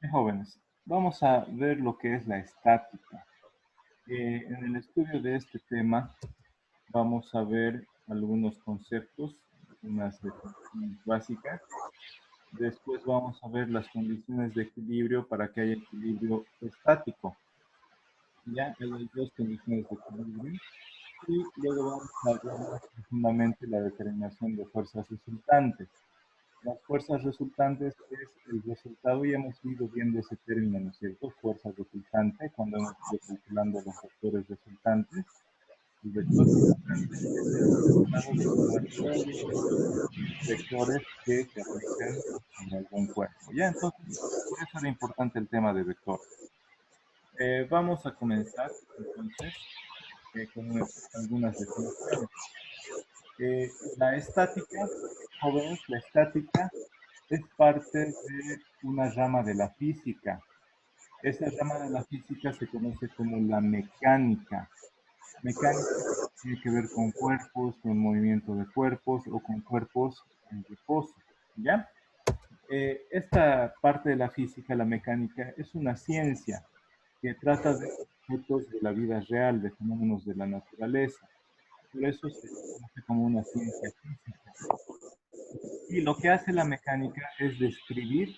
Jóvenes, vamos a ver lo que es la estática. En el estudio de este tema vamos a ver algunos conceptos, unas definiciones básicas. Después vamos a ver las condiciones de equilibrio para que haya equilibrio estático. Ya hay dos condiciones de equilibrio. Y luego vamos a ver más profundamente la determinación de fuerzas resultantes. Las fuerzas resultantes es el resultado, y hemos ido viendo ese término, ¿no es cierto? Fuerza resultante, cuando hemos ido calculando los vectores resultantes. El vector resultante es el resultado de sumatoria de vectores que se aplican en algún cuerpo. Ya, entonces, por eso era importante el tema de vectores. Vamos a comenzar, entonces, con algunas definiciones. La estática, jóvenes, la estática es parte de una rama de la física. Esa rama de la física se conoce como la mecánica. Mecánica tiene que ver con cuerpos, con movimiento de cuerpos o con cuerpos en reposo. ¿Ya? Esta parte de la física, la mecánica, es una ciencia que trata de objetos de la vida real, de fenómenos de la naturaleza. Por eso se conoce como una ciencia física. Y lo que hace la mecánica es describir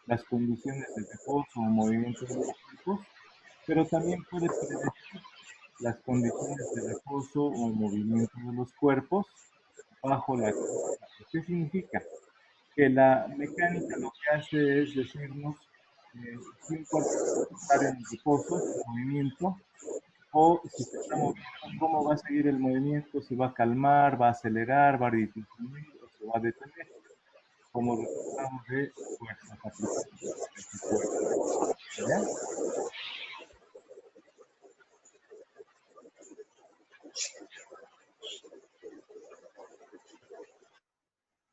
las condiciones de reposo o movimiento de los cuerpos, pero también puede predecir las condiciones de reposo o movimiento de los cuerpos bajo la actividad. ¿Qué significa? Que la mecánica lo que hace es decirnos si un cuerpo va a estar en reposo, en movimiento, o si se está moviendo, cómo va a seguir el movimiento, si va a calmar, va a acelerar, va a disminuir o se va a detener, como resultado de fuerzas aplicadas a ese cuerpo. ¿Ya?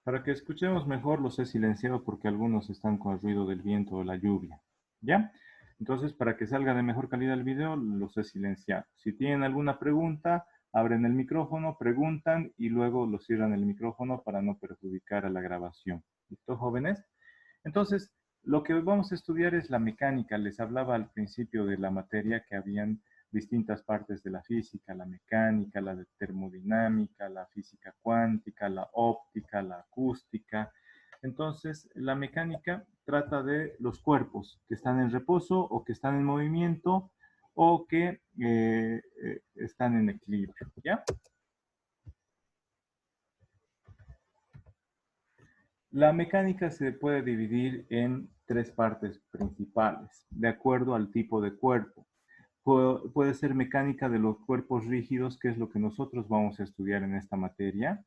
Para que escuchemos mejor, los he silenciado porque algunos están con el ruido del viento o la lluvia. ¿Ya? Entonces, para que salga de mejor calidad el video, los he silenciado. Si tienen alguna pregunta, abren el micrófono, preguntan y luego lo cierran el micrófono para no perjudicar a la grabación. ¿Listo, jóvenes? Entonces, lo que vamos a estudiar es la mecánica. Les hablaba al principio de la materia que habían distintas partes de la física, la mecánica, la de termodinámica, la física cuántica, la óptica, la acústica. Entonces, la mecánica trata de los cuerpos que están en reposo o que están en movimiento o que están en equilibrio, ¿ya? La mecánica se puede dividir en tres partes principales, de acuerdo al tipo de cuerpo. Puede ser mecánica de los cuerpos rígidos, que es lo que nosotros vamos a estudiar en esta materia.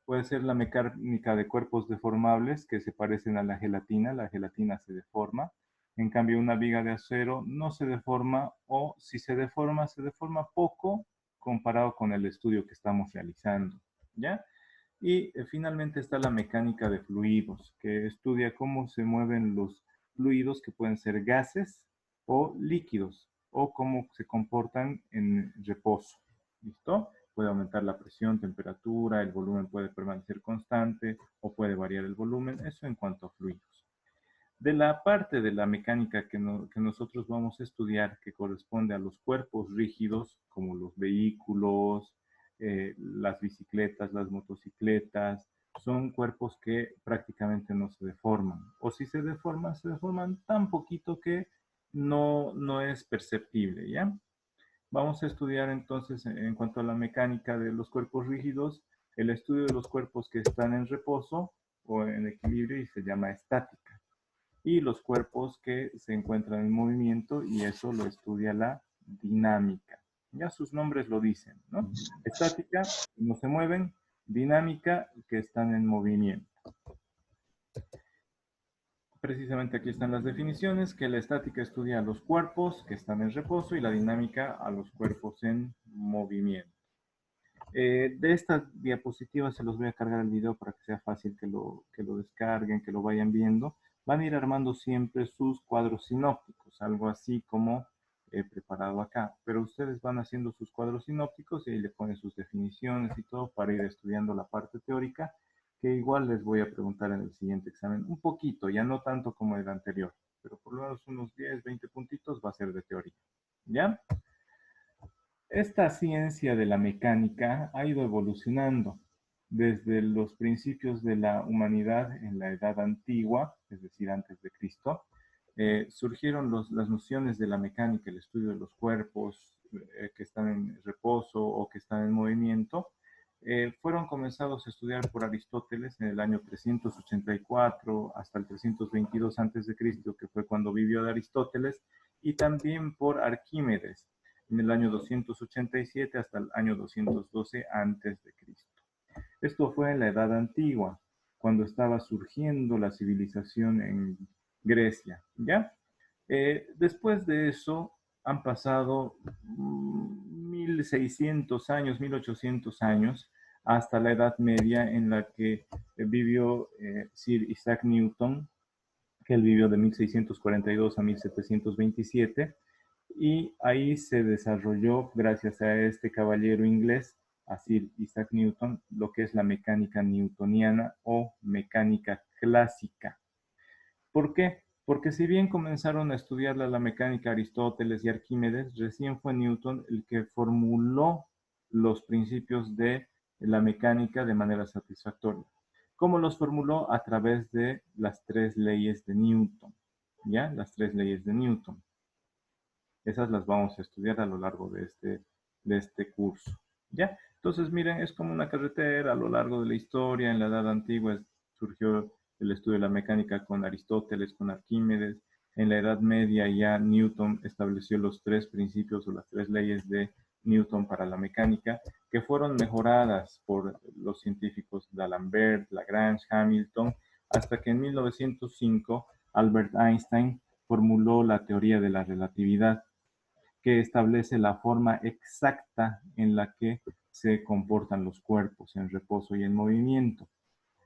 Puede ser la mecánica de cuerpos deformables, que se parecen a la gelatina se deforma. En cambio, una viga de acero no se deforma, o si se deforma poco comparado con el estudio que estamos realizando. ¿Ya? Y finalmente está la mecánica de fluidos, que estudia cómo se mueven los fluidos, que pueden ser gases o líquidos, o cómo se comportan en reposo. ¿Listo? Puede aumentar la presión, temperatura, el volumen puede permanecer constante o puede variar el volumen. Eso en cuanto a fluidos. De la parte de la mecánica que nosotros vamos a estudiar, que corresponde a los cuerpos rígidos, como los vehículos, las bicicletas, las motocicletas, son cuerpos que prácticamente no se deforman. O si se deforman tan poquito que no es perceptible, ¿ya? Vamos a estudiar entonces, en cuanto a la mecánica de los cuerpos rígidos, el estudio de los cuerpos que están en reposo o en equilibrio, y se llama estática, y los cuerpos que se encuentran en movimiento, y eso lo estudia la dinámica. Ya sus nombres lo dicen, ¿no? Estática, no se mueven; dinámica, que están en movimiento. Precisamente aquí están las definiciones, que la estática estudia a los cuerpos que están en reposo y la dinámica a los cuerpos en movimiento. De estas diapositivas se los voy a cargar el video para que sea fácil que lo descarguen, que lo vayan viendo. Van a ir armando siempre sus cuadros sinópticos, algo así como he preparado acá. Pero ustedes van haciendo sus cuadros sinópticos y ahí le ponen sus definiciones y todo para ir estudiando la parte teórica, que igual les voy a preguntar en el siguiente examen. Un poquito, ya no tanto como el anterior, pero por lo menos unos 10, 20 puntitos va a ser de teoría. ¿Ya? Esta ciencia de la mecánica ha ido evolucionando desde los principios de la humanidad en la Edad Antigua, es decir, antes de Cristo. Surgieron las nociones de la mecánica, el estudio de los cuerpos que están en reposo o que están en movimiento. Fueron comenzados a estudiar por Aristóteles en el año 384 hasta el 322 antes de Cristo, que fue cuando vivió Aristóteles, y también por Arquímedes en el año 287 hasta el año 212 antes de Cristo. Esto fue en la Edad Antigua, cuando estaba surgiendo la civilización en Grecia, ¿ya? Después de eso han pasado 1600 años, 1800 años, hasta la Edad Media en la que vivió Sir Isaac Newton, que él vivió de 1642 a 1727, y ahí se desarrolló, gracias a este caballero inglés, a Sir Isaac Newton, lo que es la mecánica newtoniana o mecánica clásica. ¿Por qué? Porque si bien comenzaron a estudiar la mecánica Aristóteles y Arquímedes, recién fue Newton el que formuló los principios de la mecánica de manera satisfactoria. ¿Cómo los formuló? A través de las tres leyes de Newton, ¿ya? Las tres leyes de Newton. Esas las vamos a estudiar a lo largo de este curso, ¿ya? Entonces, miren, es como una carretera a lo largo de la historia. En la Edad Antigua surgió el estudio de la mecánica con Aristóteles, con Arquímedes. En la Edad Media ya Newton estableció los tres principios o las tres leyes de Newton para la mecánica, que fueron mejoradas por los científicos D'Alembert, Lagrange, Hamilton, hasta que en 1905 Albert Einstein formuló la teoría de la relatividad, que establece la forma exacta en la que se comportan los cuerpos en reposo y en movimiento.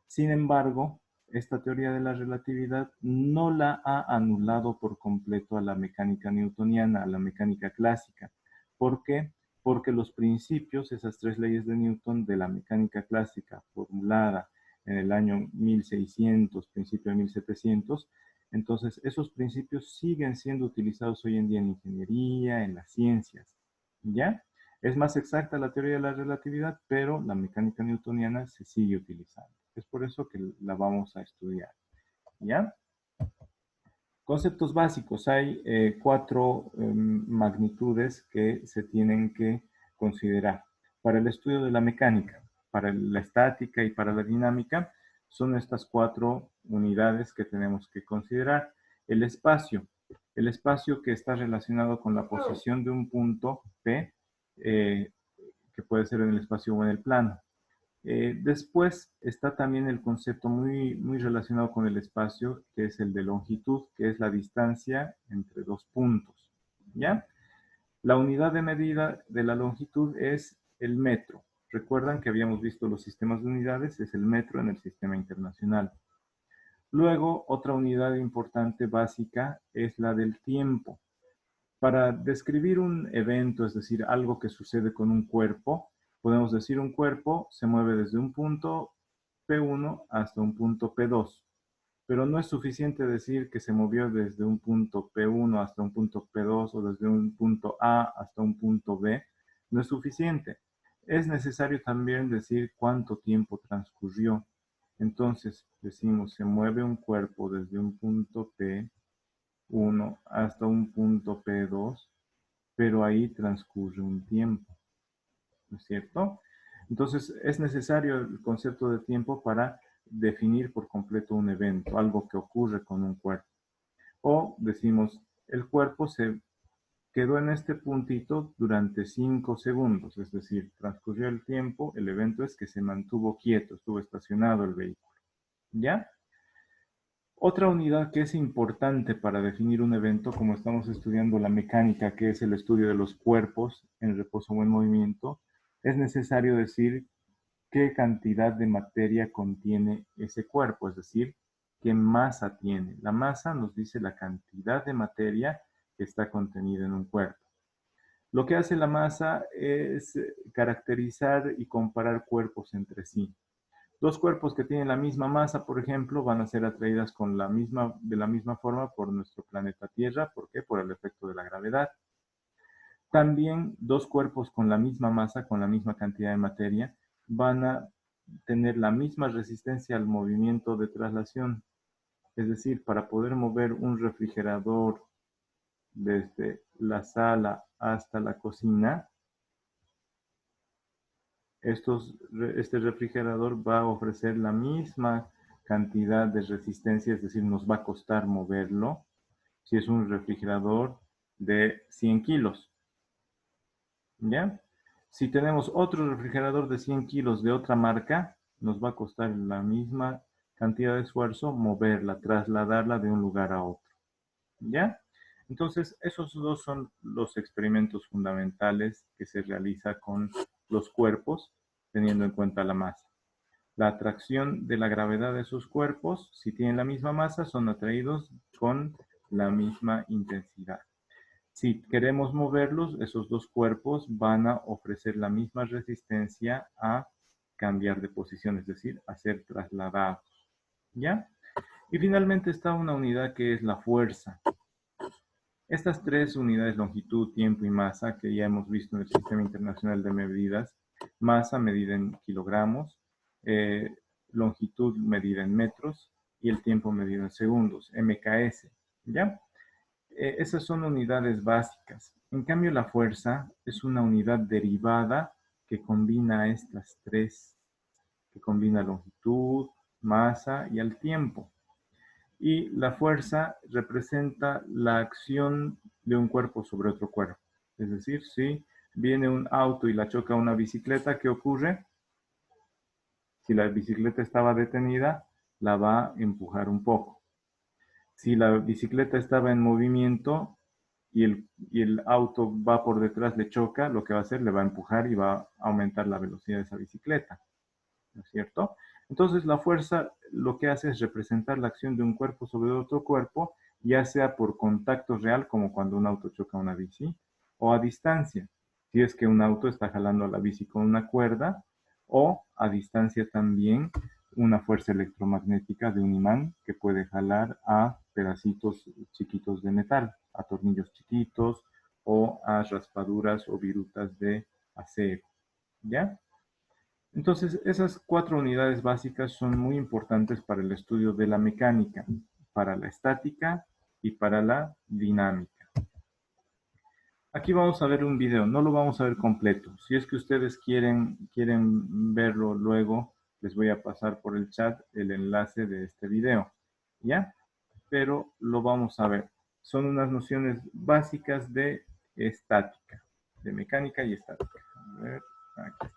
Sin embargo, esta teoría de la relatividad no la ha anulado por completo a la mecánica newtoniana, a la mecánica clásica. ¿Por qué? Porque los principios, esas tres leyes de Newton de la mecánica clásica formulada en el año 1600, principio de 1700, entonces esos principios siguen siendo utilizados hoy en día en ingeniería, en las ciencias, ¿ya? Es más exacta la teoría de la relatividad, pero la mecánica newtoniana se sigue utilizando. Es por eso que la vamos a estudiar, ¿ya? Conceptos básicos. Hay cuatro magnitudes que se tienen que considerar. Para el estudio de la mecánica, para la estática y para la dinámica, son estas cuatro unidades que tenemos que considerar. El espacio que está relacionado con la posición de un punto P, que puede ser en el espacio o en el plano. Después está también el concepto muy relacionado con el espacio, que es el de longitud, que es la distancia entre dos puntos, ¿ya? La unidad de medida de la longitud es el metro. Recuerdan que habíamos visto los sistemas de unidades, es el metro en el sistema internacional. Luego, otra unidad importante básica es la del tiempo. Para describir un evento, es decir, algo que sucede con un cuerpo, podemos decir un cuerpo se mueve desde un punto P1 hasta un punto P2, pero no es suficiente decir que se movió desde un punto P1 hasta un punto P2 o desde un punto A hasta un punto B, no es suficiente. Es necesario también decir cuánto tiempo transcurrió. Entonces decimos, se mueve un cuerpo desde un punto P1 hasta un punto P2, pero ahí transcurre un tiempo, ¿no es cierto? Entonces es necesario el concepto de tiempo para definir por completo un evento, algo que ocurre con un cuerpo. O decimos, el cuerpo se quedó en este puntito durante 5 segundos, es decir, transcurrió el tiempo, el evento es que se mantuvo quieto, estuvo estacionado el vehículo, ¿ya? Otra unidad que es importante para definir un evento, como estamos estudiando la mecánica, que es el estudio de los cuerpos en reposo o en movimiento, es necesario decir qué cantidad de materia contiene ese cuerpo, es decir, qué masa tiene. La masa nos dice la cantidad de materia que está contenida en un cuerpo. Lo que hace la masa es caracterizar y comparar cuerpos entre sí. Dos cuerpos que tienen la misma masa, por ejemplo, van a ser atraídas de la misma forma por nuestro planeta Tierra. ¿Por qué? Por el efecto de la gravedad. También dos cuerpos con la misma masa, con la misma cantidad de materia, van a tener la misma resistencia al movimiento de traslación. Es decir, para poder mover un refrigerador desde la sala hasta la cocina, este refrigerador va a ofrecer la misma cantidad de resistencia, es decir, nos va a costar moverlo si es un refrigerador de 100 kilos. ¿Ya? Si tenemos otro refrigerador de 100 kilos de otra marca, nos va a costar la misma cantidad de esfuerzo moverla, trasladarla de un lugar a otro. ¿Ya? Entonces, esos dos son los experimentos fundamentales que se realiza con los cuerpos, teniendo en cuenta la masa. La atracción de la gravedad de esos cuerpos, si tienen la misma masa, son atraídos con la misma intensidad. Si queremos moverlos, esos dos cuerpos van a ofrecer la misma resistencia a cambiar de posición, es decir, a ser trasladados. ¿Ya? Y finalmente está una unidad que es la fuerza. Estas tres unidades, longitud, tiempo y masa, que ya hemos visto en el Sistema Internacional de Medidas, masa medida en kilogramos, eh, longitud medida en metros y el tiempo medido en segundos, MKS, ¿ya? Esas son unidades básicas. En cambio, la fuerza es una unidad derivada que combina estas tres, que combina longitud, masa y el tiempo. Y la fuerza representa la acción de un cuerpo sobre otro cuerpo. Es decir, si viene un auto y la choca una bicicleta, ¿qué ocurre? Si la bicicleta estaba detenida, la va a empujar un poco. Si la bicicleta estaba en movimiento y el auto va por detrás, le choca, lo que va a hacer, le va a empujar y va a aumentar la velocidad de esa bicicleta. ¿No es cierto? Entonces la fuerza lo que hace es representar la acción de un cuerpo sobre otro cuerpo, ya sea por contacto real, como cuando un auto choca una bici, o a distancia, si es que un auto está jalando a la bici con una cuerda, o a distancia también una fuerza electromagnética de un imán que puede jalar a pedacitos chiquitos de metal, a tornillos chiquitos o a raspaduras o virutas de acero. ¿Ya? Entonces, esas cuatro unidades básicas son muy importantes para el estudio de la mecánica, para la estática y para la dinámica. Aquí vamos a ver un video, no lo vamos a ver completo. Si es que ustedes quieren verlo luego, les voy a pasar por el chat el enlace de este video, ¿ya? Pero lo vamos a ver. Son unas nociones básicas de estática, de mecánica y estática. A ver, aquí.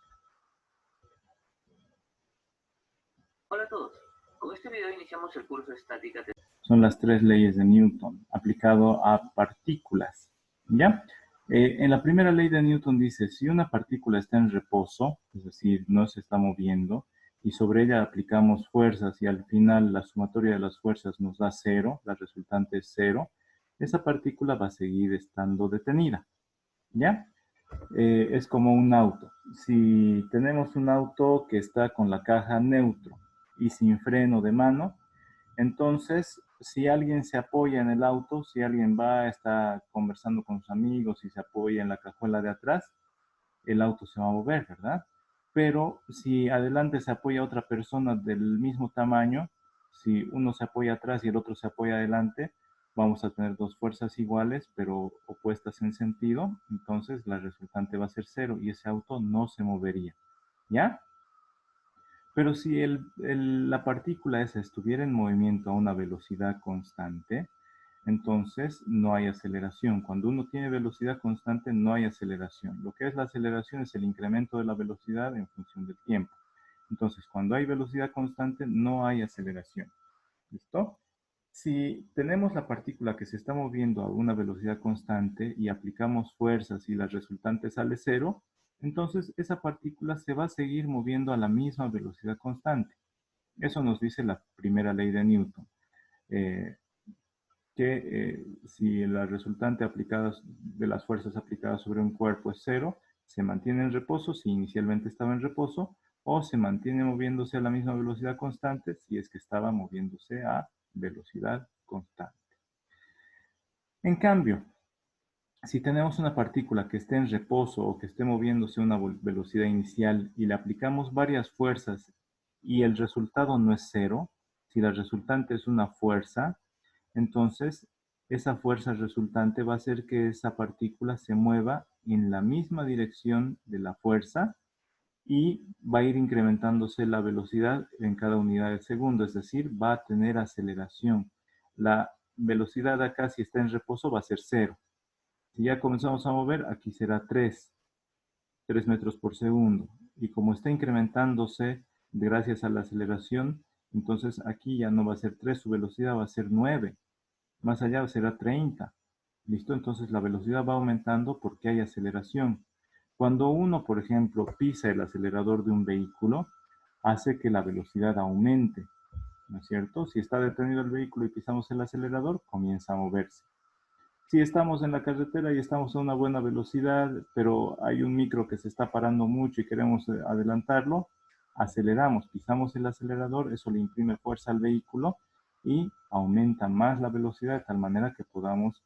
Hola a todos. Con este video iniciamos el curso de estática. Son las tres leyes de Newton aplicado a partículas. ¿Ya? En la primera ley de Newton dice, si una partícula está en reposo, es decir, no se está moviendo, y sobre ella aplicamos fuerzas y al final la sumatoria de las fuerzas nos da cero, la resultante es cero, esa partícula va a seguir estando detenida. ¿Ya? Es como un auto. Si tenemos un auto que está con la caja neutro y sin freno de mano, entonces si alguien se apoya en el auto, si alguien va, está conversando con sus amigos y se apoya en la cajuela de atrás, el auto se va a mover, ¿verdad? Pero si adelante se apoya otra persona del mismo tamaño, si uno se apoya atrás y el otro se apoya adelante, vamos a tener dos fuerzas iguales, pero opuestas en sentido, entonces la resultante va a ser cero y ese auto no se movería, ¿ya? Pero si la partícula esa estuviera en movimiento a una velocidad constante, entonces no hay aceleración. Cuando uno tiene velocidad constante, no hay aceleración. Lo que es la aceleración es el incremento de la velocidad en función del tiempo. Entonces, cuando hay velocidad constante, no hay aceleración. ¿Listo? Si tenemos la partícula que se está moviendo a una velocidad constante y aplicamos fuerzas y la resultante sale cero, entonces esa partícula se va a seguir moviendo a la misma velocidad constante. Eso nos dice la primera ley de Newton. Si la resultante de las fuerzas aplicadas sobre un cuerpo es cero, se mantiene en reposo. Si inicialmente estaba en reposo, o se mantiene moviéndose a la misma velocidad constante si es que estaba moviéndose a velocidad constante. En cambio, si tenemos una partícula que esté en reposo o que esté moviéndose a una velocidad inicial y le aplicamos varias fuerzas y el resultado no es cero, si la resultante es una fuerza, entonces esa fuerza resultante va a hacer que esa partícula se mueva en la misma dirección de la fuerza y va a ir incrementándose la velocidad en cada unidad de segundo, es decir, va a tener aceleración. La velocidad acá, si está en reposo, va a ser cero. Si ya comenzamos a mover, aquí será 3 metros por segundo. Y como está incrementándose gracias a la aceleración, entonces aquí ya no va a ser 3, su velocidad va a ser 9. Más allá será 30. ¿Listo? Entonces la velocidad va aumentando porque hay aceleración. Cuando uno, por ejemplo, pisa el acelerador de un vehículo, hace que la velocidad aumente, ¿no es cierto? Si está detenido el vehículo y pisamos el acelerador, comienza a moverse. Si estamos en la carretera y estamos a una buena velocidad, pero hay un micro que se está parando mucho y queremos adelantarlo, aceleramos, pisamos el acelerador, eso le imprime fuerza al vehículo y aumenta más la velocidad de tal manera que podamos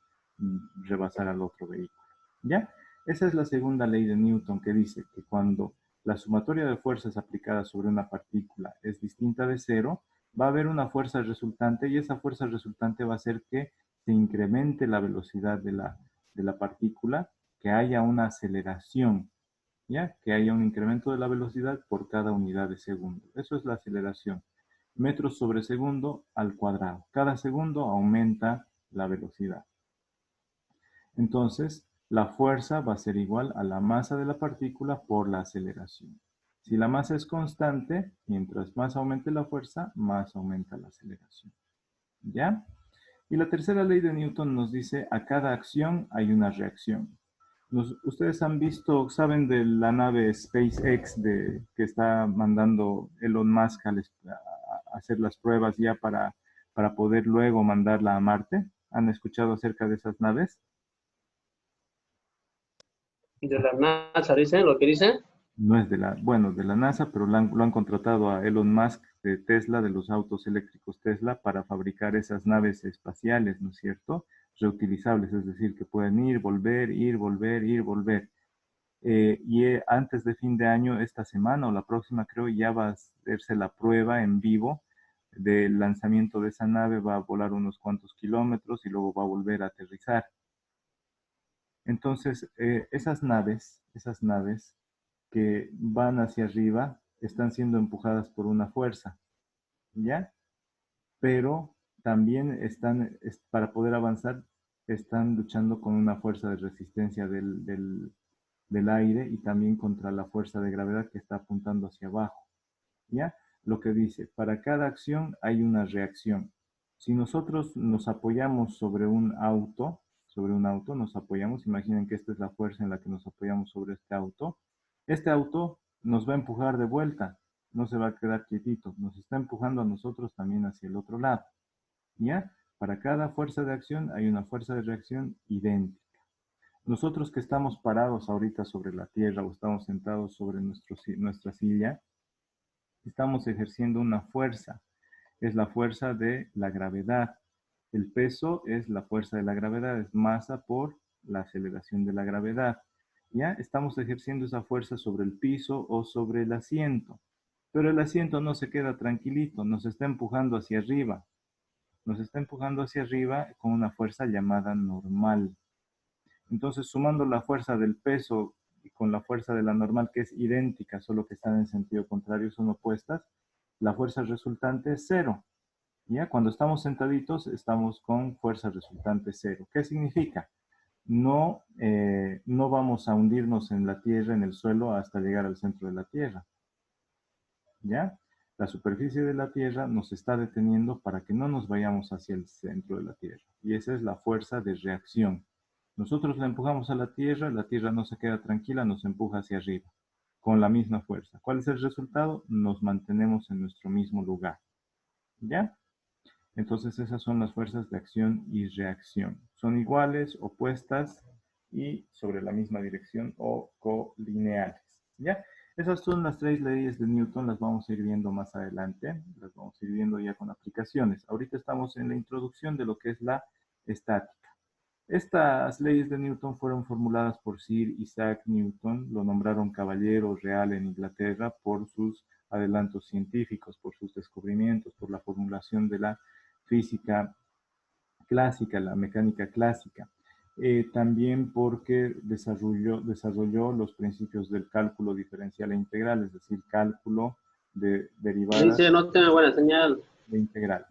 rebasar al otro vehículo. ¿Ya? Esa es la segunda ley de Newton que dice que cuando la sumatoria de fuerzas aplicadas sobre una partícula es distinta de cero, va a haber una fuerza resultante y esa fuerza resultante va a hacer que se incremente la velocidad de la partícula, que haya una aceleración, ¿ya? Que haya un incremento de la velocidad por cada unidad de segundo. Eso es la aceleración. Metros sobre segundo al cuadrado. Cada segundo aumenta la velocidad. Entonces, la fuerza va a ser igual a la masa de la partícula por la aceleración. Si la masa es constante, mientras más aumente la fuerza, más aumenta la aceleración. ¿Ya? Y la tercera ley de Newton nos dice, a cada acción hay una reacción. Ustedes han visto, saben de la nave SpaceX que está mandando Elon Musk a hacer las pruebas ya para poder luego mandarla a Marte. ¿Han escuchado acerca de esas naves? De la NASA, dicen lo que dicen. No es bueno, de la NASA, pero lo han contratado a Elon Musk de Tesla, de los autos eléctricos Tesla, para fabricar esas naves espaciales, ¿no es cierto? Reutilizables, es decir, que pueden ir, volver, ir, volver, ir, volver. Antes de fin de año, esta semana o la próxima, creo, ya va a hacerse la prueba en vivo del lanzamiento de esa nave, va a volar unos cuantos kilómetros y luego va a volver a aterrizar. Entonces, esas naves que van hacia arriba están siendo empujadas por una fuerza, ¿ya? Pero también para poder avanzar, están luchando con una fuerza de resistencia del aire y también contra la fuerza de gravedad que está apuntando hacia abajo, ¿ya? Lo que dice, para cada acción hay una reacción. Si nosotros nos apoyamos sobre un auto nos apoyamos, imaginen que esta es la fuerza en la que nos apoyamos sobre este auto nos va a empujar de vuelta, no se va a quedar quietito, nos está empujando a nosotros también hacia el otro lado, ¿ya? Para cada fuerza de acción hay una fuerza de reacción idéntica. Nosotros que estamos parados ahorita sobre la tierra o estamos sentados sobre nuestra silla, estamos ejerciendo una fuerza. Es la fuerza de la gravedad. El peso es la fuerza de la gravedad, es masa por la aceleración de la gravedad. Ya estamos ejerciendo esa fuerza sobre el piso o sobre el asiento. Pero el asiento no se queda tranquilito, nos está empujando hacia arriba. Nos está empujando hacia arriba con una fuerza llamada normal. Entonces, sumando la fuerza del peso y con la fuerza de la normal, que es idéntica, solo que están en sentido contrario, son opuestas, la fuerza resultante es cero. ¿Ya? Cuando estamos sentaditos, estamos con fuerza resultante cero. ¿Qué significa? No vamos a hundirnos en la tierra, en el suelo, hasta llegar al centro de la tierra. ¿Ya? La superficie de la tierra nos está deteniendo para que no nos vayamos hacia el centro de la tierra. Y esa es la fuerza de reacción. Nosotros la empujamos a la tierra no se queda tranquila, nos empuja hacia arriba, con la misma fuerza. ¿Cuál es el resultado? Nos mantenemos en nuestro mismo lugar. ¿Ya? Entonces esas son las fuerzas de acción y reacción. Son iguales, opuestas y sobre la misma dirección o colineales. ¿Ya? Esas son las 3 leyes de Newton, las vamos a ir viendo más adelante, las vamos a ir viendo ya con aplicaciones. Ahorita estamos en la introducción de lo que es la estática. Estas leyes de Newton fueron formuladas por Sir Isaac Newton, lo nombraron caballero real en Inglaterra por sus adelantos científicos, por sus descubrimientos, por la formulación de la física clásica, la mecánica clásica. También porque desarrolló los principios del cálculo diferencial e integral, es decir, cálculo de derivadas Dice, no tiene buena señal. de integral.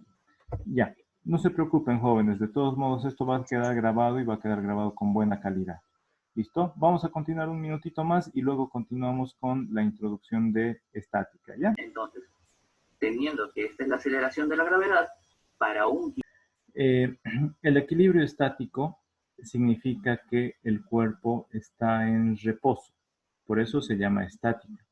Ya, no se preocupen, jóvenes, de todos modos esto va a quedar grabado y va a quedar grabado con buena calidad. ¿Listo? Vamos a continuar un minutito más y luego continuamos con la introducción de estática, ¿ya? Entonces, teniendo que esta es la aceleración de la gravedad, para un... El equilibrio estático significa que el cuerpo está en reposo. Por eso se llama estática.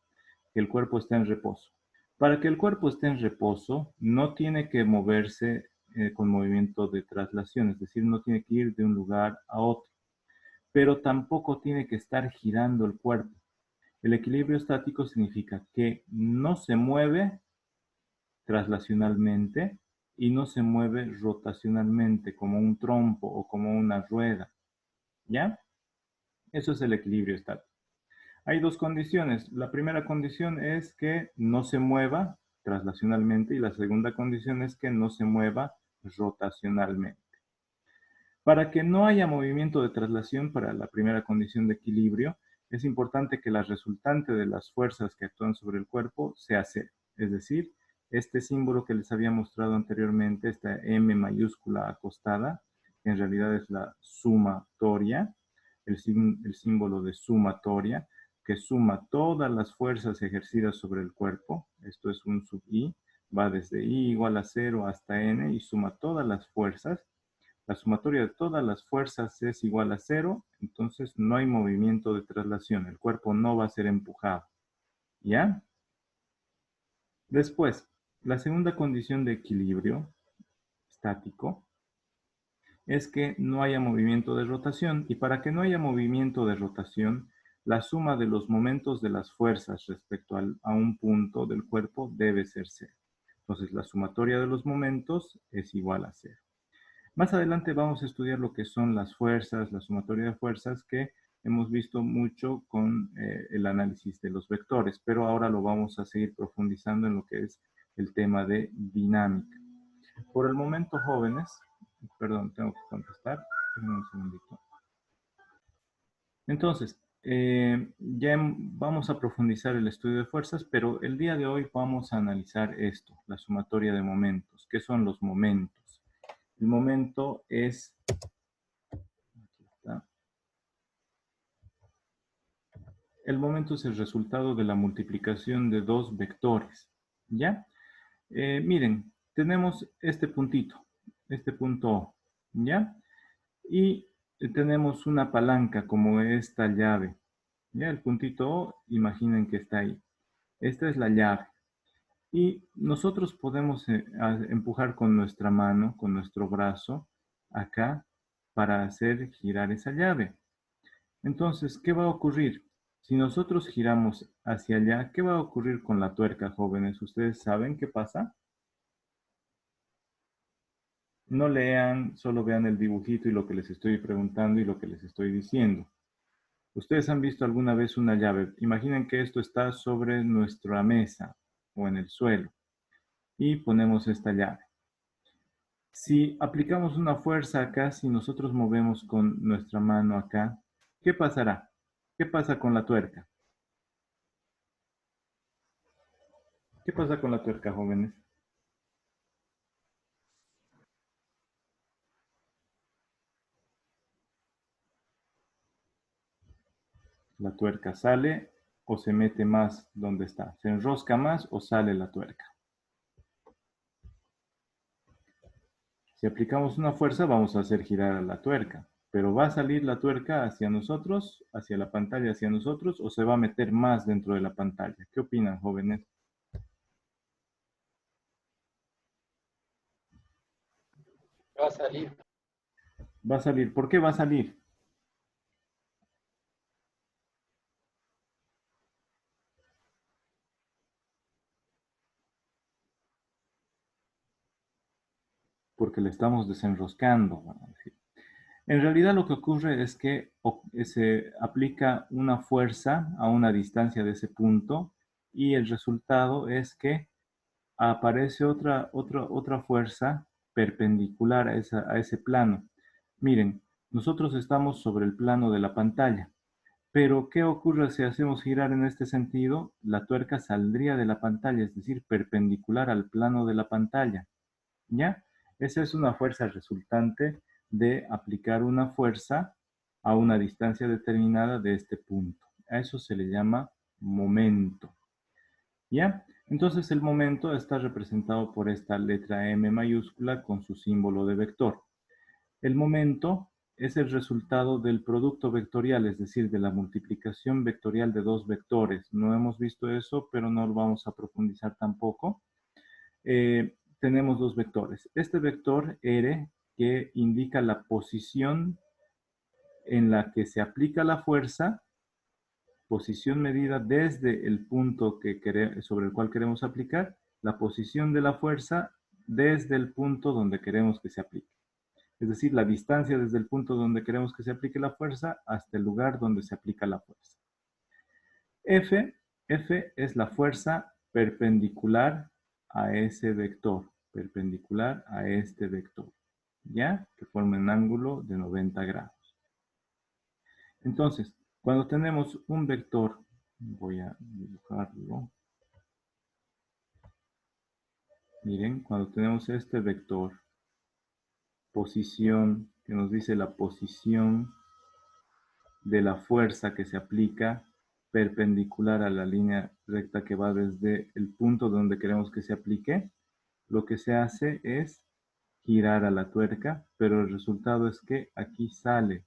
El cuerpo está en reposo. Para que el cuerpo esté en reposo, no tiene que moverse con movimiento de traslación, es decir, no tiene que ir de un lugar a otro, pero tampoco tiene que estar girando el cuerpo. El equilibrio estático significa que no se mueve traslacionalmente y no se mueve rotacionalmente como un trompo o como una rueda. ¿Ya? Eso es el equilibrio estático. Hay dos condiciones. La primera condición es que no se mueva traslacionalmente y la segunda condición es que no se mueva rotacionalmente. Para que no haya movimiento de traslación para la primera condición de equilibrio, es importante que la resultante de las fuerzas que actúan sobre el cuerpo sea cero. Es decir, este símbolo que les había mostrado anteriormente, esta M mayúscula acostada, que en realidad es la sumatoria, el símbolo de sumatoria, que suma todas las fuerzas ejercidas sobre el cuerpo. Esto es un sub I, va desde I igual a 0 hasta N y suma todas las fuerzas. La sumatoria de todas las fuerzas es igual a 0, entonces no hay movimiento de traslación. El cuerpo no va a ser empujado. ¿Ya? Después, la segunda condición de equilibrio estático es que no haya movimiento de rotación. Y para que no haya movimiento de rotación, la suma de los momentos de las fuerzas respecto a un punto del cuerpo debe ser 0. Entonces, la sumatoria de los momentos es igual a 0. Más adelante vamos a estudiar lo que son las fuerzas, la sumatoria de fuerzas, que hemos visto mucho con el análisis de los vectores, pero ahora lo vamos a seguir profundizando en lo que es el tema de dinámica. Por el momento, jóvenes, perdón, tengo que contestar, un segundito. Entonces, ya vamos a profundizar el estudio de fuerzas, pero el día de hoy vamos a analizar esto, la sumatoria de momentos. ¿Qué son los momentos? El momento es... Aquí está. El momento es el resultado de la multiplicación de dos vectores. ¿Ya? Miren, tenemos este puntito, este punto O. ¿Ya? Y tenemos una palanca como esta llave. ¿Ya? El puntito O, imaginen que está ahí. Esta es la llave. Y nosotros podemos empujar con nuestra mano, con nuestro brazo, acá, para hacer girar esa llave. Entonces, ¿qué va a ocurrir? Si nosotros giramos hacia allá, ¿qué va a ocurrir con la tuerca, jóvenes? ¿Ustedes saben qué pasa? No lean, solo vean el dibujito y lo que les estoy preguntando y lo que les estoy diciendo. ¿Ustedes han visto alguna vez una llave? Imaginen que esto está sobre nuestra mesa o en el suelo y ponemos esta llave. Si aplicamos una fuerza acá, si nosotros movemos con nuestra mano acá, ¿qué pasará? ¿Qué pasa con la tuerca? ¿Qué pasa con la tuerca, jóvenes? La tuerca sale o se mete más donde está. Se enrosca más o sale la tuerca. Si aplicamos una fuerza, vamos a hacer girar a la tuerca. Pero ¿va a salir la tuerca hacia nosotros, hacia la pantalla, hacia nosotros, o se va a meter más dentro de la pantalla? ¿Qué opinan, jóvenes? Va a salir. Va a salir. ¿Por qué va a salir? porque le estamos desenroscando, vamos a decir. En realidad lo que ocurre es que se aplica una fuerza a una distancia de ese punto y el resultado es que aparece otra fuerza perpendicular a ese plano. Miren, nosotros estamos sobre el plano de la pantalla, pero ¿qué ocurre si hacemos girar en este sentido? La tuerca saldría de la pantalla, es decir, perpendicular al plano de la pantalla. ¿Ya? Esa es una fuerza resultante de aplicar una fuerza a una distancia determinada de este punto. A eso se le llama momento. ¿Ya? Entonces el momento está representado por esta letra M mayúscula con su símbolo de vector. El momento es el resultado del producto vectorial, es decir, de la multiplicación vectorial de dos vectores. No hemos visto eso, pero no lo vamos a profundizar tampoco. Tenemos dos vectores. Este vector R, que indica la posición en la que se aplica la fuerza, posición medida desde el punto sobre el cual queremos aplicar, la posición de la fuerza desde el punto donde queremos que se aplique. Es decir, la distancia desde el punto donde queremos que se aplique la fuerza hasta el lugar donde se aplica la fuerza. F es la fuerza perpendicular a ese vector, perpendicular a este vector, ¿ya? Que forma un ángulo de 90 grados. Entonces, cuando tenemos un vector, voy a dibujarlo. Miren, cuando tenemos este vector, posición, que nos dice la posición de la fuerza que se aplica perpendicular a la línea recta que va desde el punto donde queremos que se aplique, lo que se hace es girar a la tuerca, pero el resultado es que aquí sale.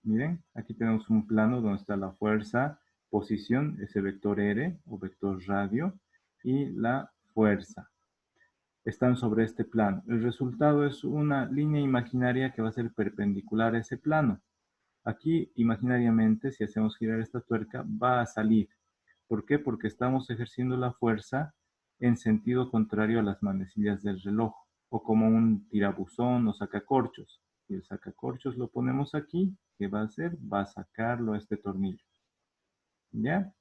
Miren, aquí tenemos un plano donde está la fuerza, posición, ese vector R o vector radio, y la fuerza. Están sobre este plano. El resultado es una línea imaginaria que va a ser perpendicular a ese plano. Aquí, imaginariamente, si hacemos girar esta tuerca, va a salir. ¿Por qué? Porque estamos ejerciendo la fuerza en sentido contrario a las manecillas del reloj, o como un tirabuzón o sacacorchos. Si el sacacorchos lo ponemos aquí, ¿qué va a hacer? Va a sacarlo a este tornillo. ¿Ya?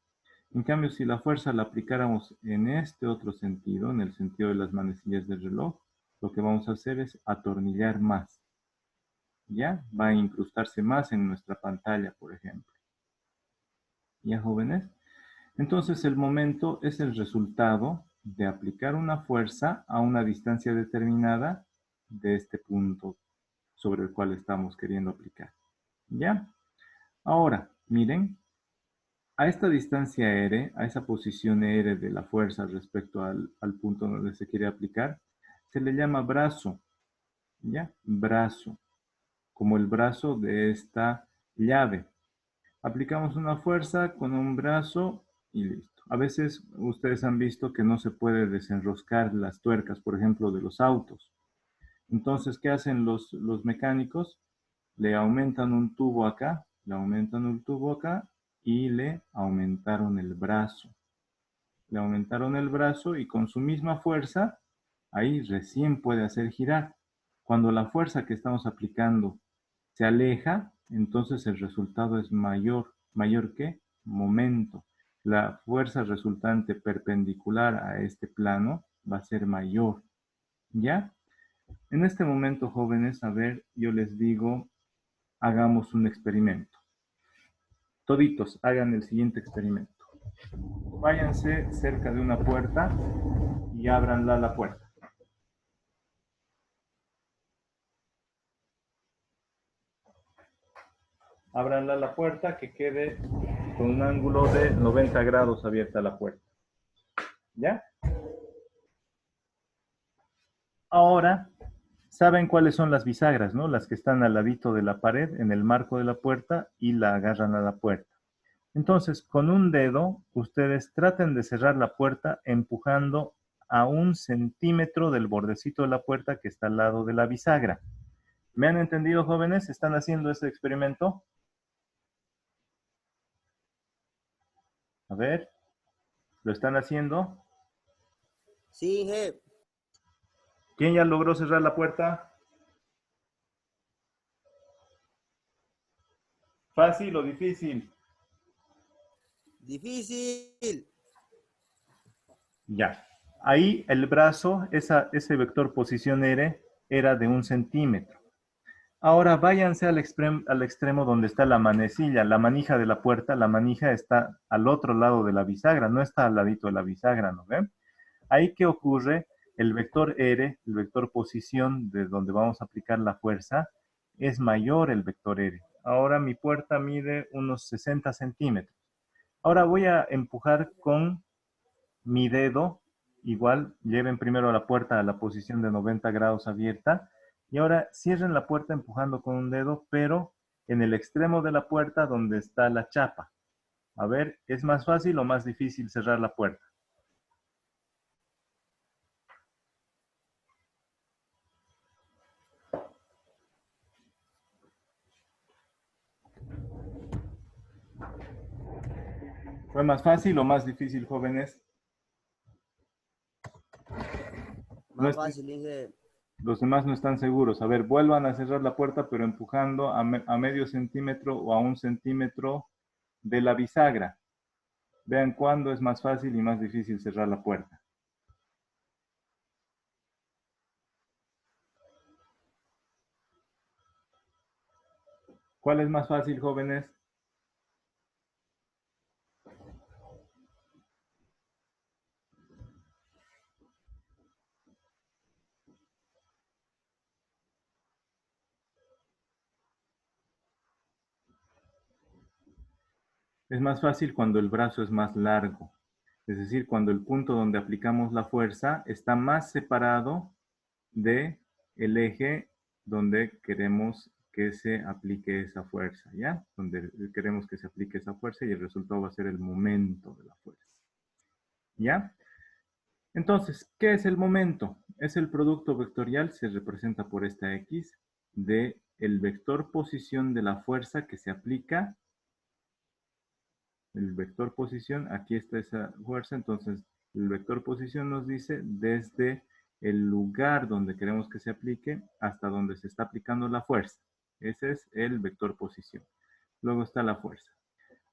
En cambio, si la fuerza la aplicáramos en este otro sentido, en el sentido de las manecillas del reloj, lo que vamos a hacer es atornillar más. ¿Ya? Va a incrustarse más en nuestra pantalla, por ejemplo. ¿Ya, jóvenes? Entonces, el momento es el resultado de aplicar una fuerza a una distancia determinada de este punto sobre el cual estamos queriendo aplicar. ¿Ya? Ahora, miren, a esta distancia R, a esa posición R de la fuerza respecto al punto donde se quiere aplicar, se le llama brazo. ¿Ya? Brazo. Como el brazo de esta llave. Aplicamos una fuerza con un brazo y listo. A veces ustedes han visto que no se puede desenroscar las tuercas, por ejemplo, de los autos. Entonces, ¿qué hacen los mecánicos? Le aumentan un tubo acá, le aumentan un tubo acá y le aumentaron el brazo. Le aumentaron el brazo y con su misma fuerza, ahí recién puede hacer girar. Cuando la fuerza que estamos aplicando se aleja, entonces el resultado es mayor. ¿Mayor qué? Momento. La fuerza resultante perpendicular a este plano va a ser mayor. ¿Ya? En este momento, jóvenes, a ver, yo les digo, hagamos un experimento. Toditos, hagan el siguiente experimento. Váyanse cerca de una puerta y ábranla la puerta. Ábranla la puerta que quede con un ángulo de 90 grados abierta la puerta. ¿Ya? Ahora, saben cuáles son las bisagras, ¿no? Las que están al ladito de la pared, en el marco de la puerta y la agarran a la puerta. Entonces, con un dedo, ustedes traten de cerrar la puerta empujando a 1 centímetro del bordecito de la puerta que está al lado de la bisagra. ¿Me han entendido, jóvenes? ¿Están haciendo este experimento? A ver, ¿lo están haciendo? Sí, jefe. ¿Quién ya logró cerrar la puerta? ¿Fácil o difícil? Difícil. Ya. Ahí el brazo, ese vector posición R, era de 1 centímetro. Ahora váyanse al extremo donde está la manecilla, la manija de la puerta. La manija está al otro lado de la bisagra, no está al ladito de la bisagra, ¿no ven? Ahí, ¿qué ocurre? El vector R, el vector posición de donde vamos a aplicar la fuerza, es mayor el vector R. Ahora mi puerta mide unos 60 centímetros. Ahora voy a empujar con mi dedo. Igual, lleven primero la puerta a la posición de 90 grados abierta. Y ahora cierren la puerta empujando con un dedo, pero en el extremo de la puerta donde está la chapa. A ver, ¿es más fácil o más difícil cerrar la puerta? ¿Fue más fácil o más difícil, jóvenes? No Más estoy- fácil, dije. Los demás no están seguros. A ver, vuelvan a cerrar la puerta, pero empujando a medio centímetro o a 1 centímetro de la bisagra. Vean cuándo es más fácil y más difícil cerrar la puerta. ¿Cuál es más fácil, jóvenes? Es más fácil cuando el brazo es más largo. Es decir, cuando el punto donde aplicamos la fuerza está más separado de el eje donde queremos que se aplique esa fuerza, ¿ya? Donde queremos que se aplique esa fuerza y el resultado va a ser el momento de la fuerza, ¿ya? Entonces, ¿qué es el momento? Es el producto vectorial, se representa por esta X, de el vector posición de la fuerza que se aplica. El vector posición, aquí está esa fuerza, entonces el vector posición nos dice desde el lugar donde queremos que se aplique hasta donde se está aplicando la fuerza. Ese es el vector posición. Luego está la fuerza.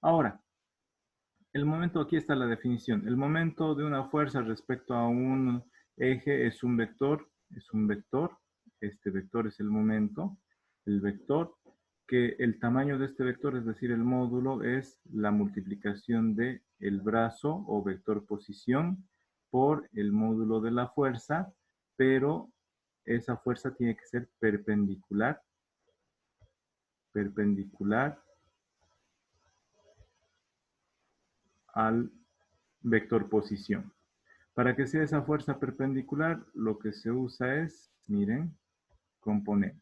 Ahora, el momento, aquí está la definición. El momento de una fuerza respecto a un eje es un vector, Este vector es el momento. El vector, que el tamaño de este vector, es decir, el módulo, es la multiplicación de el brazo o vector posición por el módulo de la fuerza, pero esa fuerza tiene que ser perpendicular al vector posición. Para que sea esa fuerza perpendicular, lo que se usa es, miren, componente.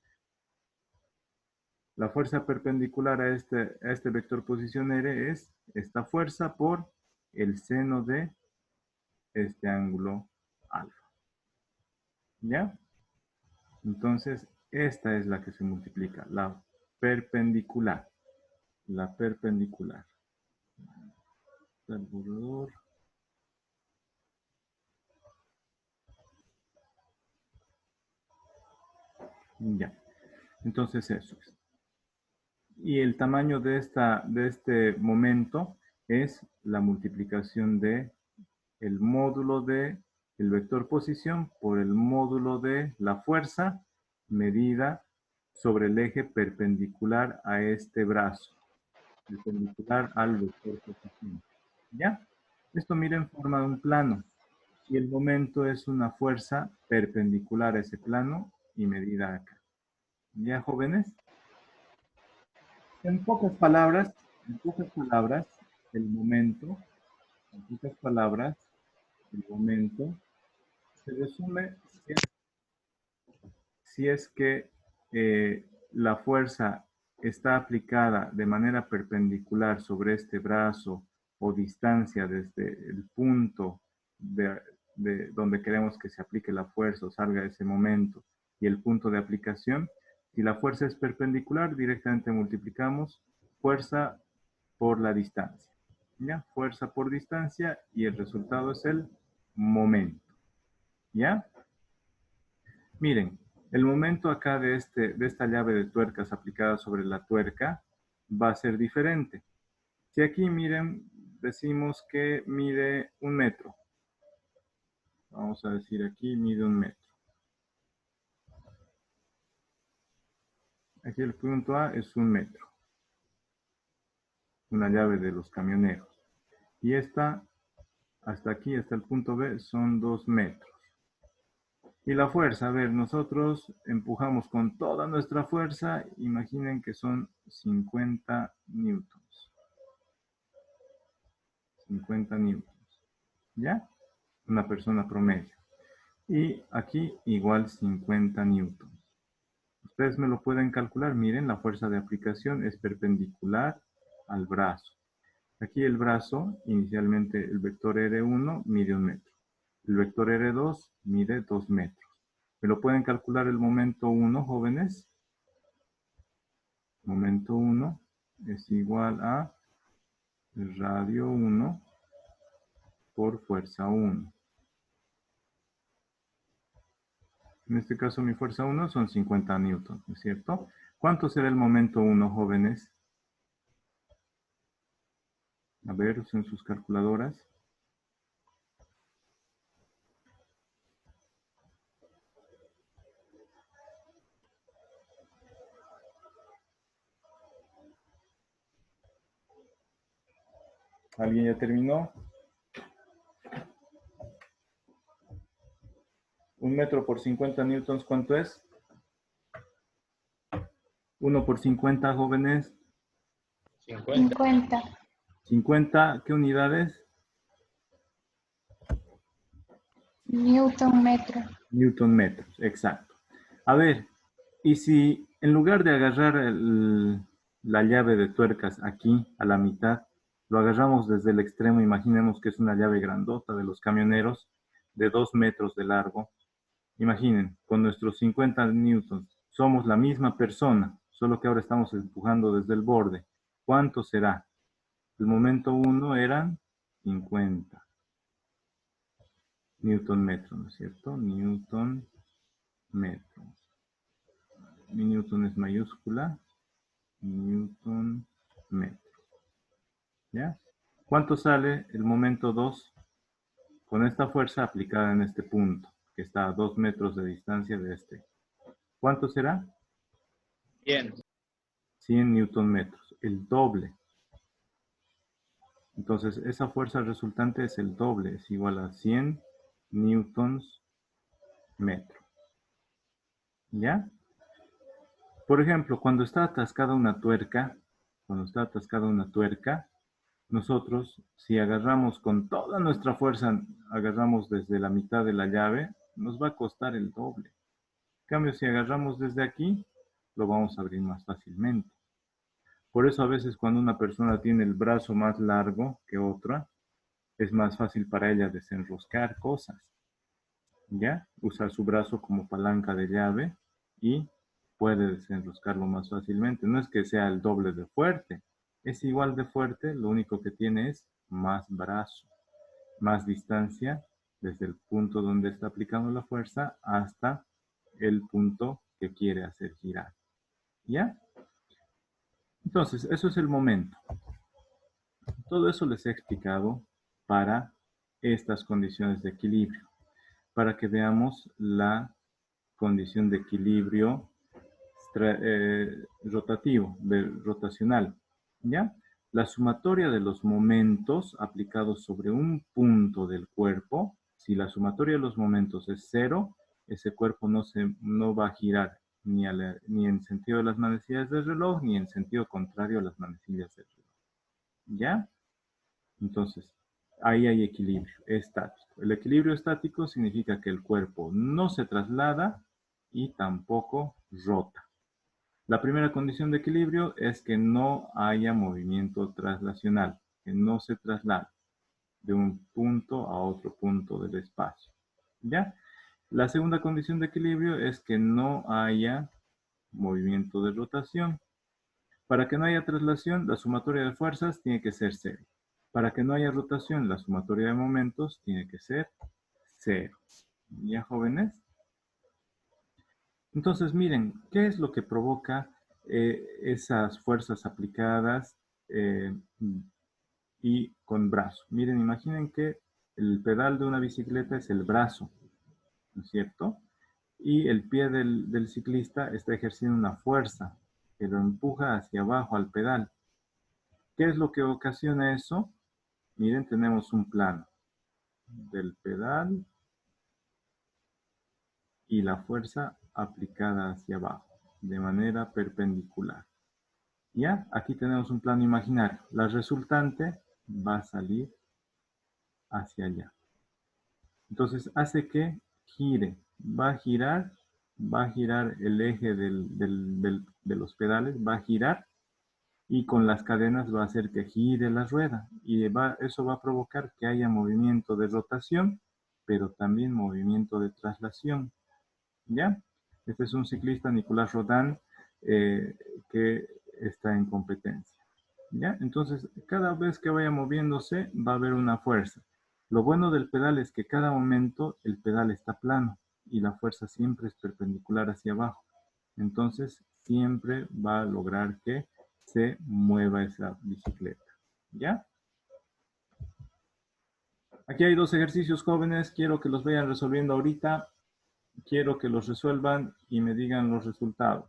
La fuerza perpendicular a este vector posición R es esta fuerza por el seno de este ángulo alfa. ¿Ya? Entonces, esta es la que se multiplica, la perpendicular. La perpendicular. El borrador. Ya. Entonces, eso es. Y el tamaño de este momento es la multiplicación de el módulo de el vector posición por el módulo de la fuerza medida sobre el eje perpendicular a este brazo, perpendicular al vector posición. ¿Ya? Esto miren forma un plano y el momento es una fuerza perpendicular a ese plano y medida acá. ¿Ya, jóvenes? En pocas palabras, el momento, en pocas palabras, el momento se resume si es que la fuerza está aplicada de manera perpendicular sobre este brazo o distancia desde el punto de donde queremos que se aplique la fuerza o salga ese momento y el punto de aplicación. Si la fuerza es perpendicular, directamente multiplicamos fuerza por la distancia. ¿Ya? Fuerza por distancia y el resultado es el momento. ¿Ya? Miren, el momento acá de esta llave de tuercas aplicada sobre la tuerca va a ser diferente. Si aquí, miren, decimos que mide 1 metro. Vamos a decir aquí, mide 1 metro. Aquí el punto A es 1 metro. Una llave de los camioneros. Y esta, hasta aquí, hasta el punto B, son 2 metros. Y la fuerza, a ver, nosotros empujamos con toda nuestra fuerza. Imaginen que son 50 newtons. 50 newtons. ¿Ya? Una persona promedio. Y aquí igual 50 newtons. Ustedes me lo pueden calcular. Miren, la fuerza de aplicación es perpendicular al brazo. Aquí el brazo, inicialmente el vector R1 mide 1 metro. El vector R2 mide 2 metros. ¿Me lo pueden calcular el momento 1, jóvenes? Momento 1 es igual a radio 1 por fuerza 1. En este caso mi fuerza 1 son 50 newtons, ¿no es cierto? ¿Cuánto será el momento 1, jóvenes? A ver, usen sus calculadoras. ¿Alguien ya terminó? 1 metro por 50 newtons, ¿cuánto es? 1 por 50, jóvenes. 50. 50, ¿qué unidades? Newton metro. Newton metros, exacto. A ver, y si en lugar de agarrar la llave de tuercas aquí a la mitad, lo agarramos desde el extremo, imaginemos que es una llave grandota de los camioneros de 2 metros de largo. Imaginen, con nuestros 50 newtons, somos la misma persona, solo que ahora estamos empujando desde el borde. ¿Cuánto será? El momento 1 eran 50 newton metro, ¿no es cierto? Newton metro. Mi newton es mayúscula. Newton metro. ¿Ya? ¿Cuánto sale el momento 2 con esta fuerza aplicada en este punto, que está a 2 metros de distancia de este? ¿Cuánto será? 100. 100 newton metros, el doble. Entonces, esa fuerza resultante es el doble, es igual a 100 newtons metro. ¿Ya? Por ejemplo, cuando está atascada una tuerca, nosotros, si agarramos con toda nuestra fuerza, agarramos desde la mitad de la llave, nos va a costar el doble. En cambio, si agarramos desde aquí, lo vamos a abrir más fácilmente. Por eso a veces cuando una persona tiene el brazo más largo que otra, es más fácil para ella desenroscar cosas. ¿Ya? Usar su brazo como palanca de llave y puede desenroscarlo más fácilmente. No es que sea el doble de fuerte, es igual de fuerte, lo único que tiene es más brazo, más distancia desde el punto donde está aplicando la fuerza hasta el punto que quiere hacer girar. ¿Ya? Entonces, eso es el momento. Todo eso les he explicado para estas condiciones de equilibrio, para que veamos la condición de equilibrio rotativo, rotacional, ¿ya? La sumatoria de los momentos aplicados sobre un punto del cuerpo, si la sumatoria de los momentos es 0, ese cuerpo no va a girar ni en sentido de las manecillas del reloj, ni en sentido contrario a las manecillas del reloj, ¿ya? Entonces, ahí hay equilibrio estático. El equilibrio estático significa que el cuerpo no se traslada y tampoco rota. La primera condición de equilibrio es que no haya movimiento traslacional, que no se traslade de un punto a otro punto del espacio. ¿Ya? La segunda condición de equilibrio es que no haya movimiento de rotación. Para que no haya traslación, la sumatoria de fuerzas tiene que ser 0. Para que no haya rotación, la sumatoria de momentos tiene que ser 0. ¿Ya, jóvenes? Entonces, miren, ¿qué es lo que provoca esas fuerzas aplicadas y con brazo? Miren, imaginen que el pedal de una bicicleta es el brazo, ¿no es cierto? Y el pie del ciclista está ejerciendo una fuerza que lo empuja hacia abajo al pedal. ¿Qué es lo que ocasiona eso? Miren, tenemos un plano del pedal y la fuerza aplicada hacia abajo de manera perpendicular. ¿Ya? Aquí tenemos un plano imaginario. La resultante va a salir hacia allá. Entonces hace que gire. Va a girar el eje de los pedales, va a girar y con las cadenas va a hacer que gire la rueda. Y eso va a provocar que haya movimiento de rotación, pero también movimiento de traslación. ¿Ya? Este es un ciclista, Nicolás Rodin, que está en competencia. ¿Ya? Entonces, cada vez que vaya moviéndose, va a haber una fuerza. Lo bueno del pedal es que cada momento el pedal está plano y la fuerza siempre es perpendicular hacia abajo. Entonces, siempre va a lograr que se mueva esa bicicleta. ¿Ya? Aquí hay dos ejercicios, jóvenes. Quiero que los vayan resolviendo ahorita. Quiero que los resuelvan y me digan los resultados.